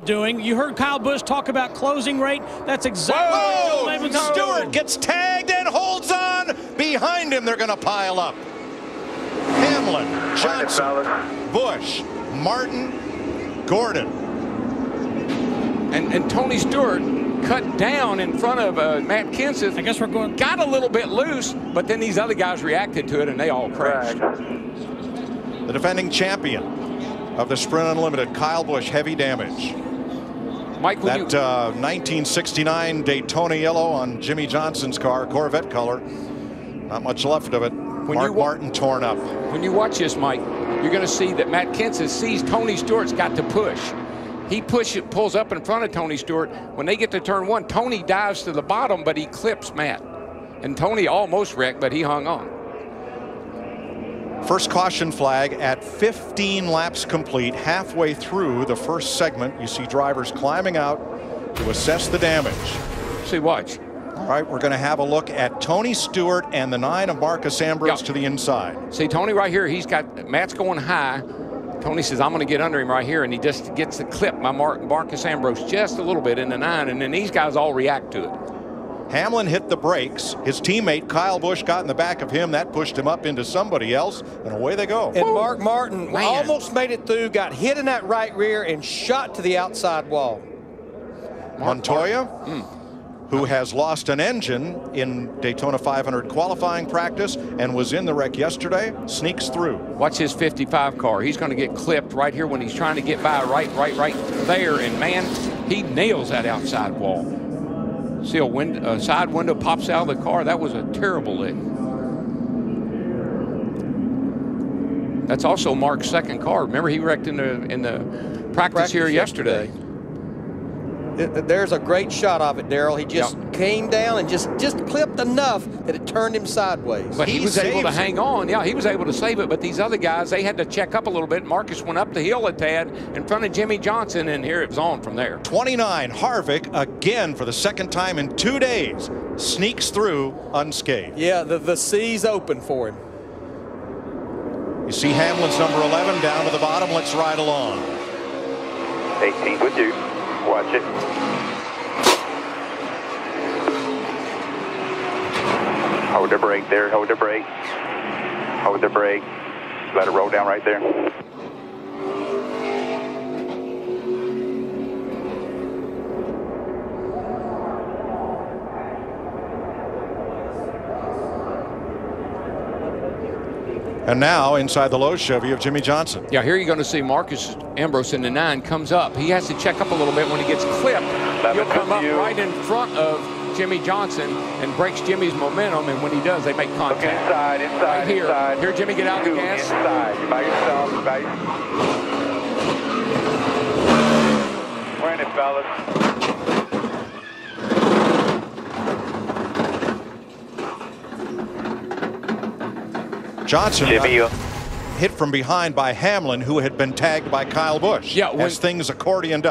doing. You heard Kyle Busch talk about closing rate. That's exactly what Joe Lamon's Stewart gets tagged and holds on. Behind him, they're going to pile up. Hamlin, Johnson, Busch, Martin, Gordon. And Tony Stewart cut down in front of Matt Kenseth. I guess we're going. Got a little bit loose, but then these other guys reacted to it, and they all crashed. The defending champion of the Sprint Unlimited, Kyle Busch, heavy damage. Mike, that 1969 Daytona yellow on Jimmie Johnson's car, Corvette color. Not much left of it. Martin torn up. When you watch this, Mike, you're going to see that Matt Kenseth sees Tony Stewart's got to push. He pulls up in front of Tony Stewart. When they get to turn one, Tony dives to the bottom, but he clips Matt. And Tony almost wrecked, but he hung on. First caution flag at 15 laps complete. Halfway through the first segment, you see drivers climbing out to assess the damage. See, watch. All right, we're going to have a look at Tony Stewart and the 9 of Marcus Ambrose to the inside. See, Tony right here, Matt's going high. Tony says, I'm going to get under him right here, and he just gets the clip by Marcus Ambrose just a little bit in the 9, and then these guys all react to it. Hamlin hit the brakes. His teammate Kyle Busch got in the back of him. That pushed him up into somebody else, and away they go. And Mark Martin almost made it through, got hit in that right rear, and shot to the outside wall. Montoya, who has lost an engine in Daytona 500 qualifying practice and was in the wreck yesterday, sneaks through. Watch his 55 car. He's going to get clipped right here when he's trying to get by right there, and man, he nails that outside wall. See a side window pops out of the car. That was a terrible lick. That's also Mark's second car. Remember, he wrecked in the practice here yesterday. There's a great shot of it, Darrell. He just came down and just clipped enough that it turned him sideways. But he was able to hang on. Yeah, he was able to save it. But these other guys, they had to check up a little bit. Marcus went up the hill a tad in front of Jimmie Johnson, and here it was on from there. 29, Harvick, again for the second time in 2 days, sneaks through unscathed. Yeah, the C's open for him. You see Hamlin's number 11 down to the bottom. Let's ride along. 18 with you. Watch it. Hold the brake there. Hold the brake. Hold the brake. Let it roll down right there. And now inside the low Chevy of Jimmie Johnson. Yeah, here you're going to see Marcus Ambrose in the 9 comes up. He has to check up a little bit when he gets clipped. He'll come up right in front of Jimmie Johnson and breaks Jimmie's momentum, and when he does, they make contact. Look inside, right here. inside. Here, Jimmie, get out the gas. Inside. You're by yourself. You're by We're in it, fellas. Johnson hit from behind by Hamlin, who had been tagged by Kyle Busch. Yeah, as things accordioned up.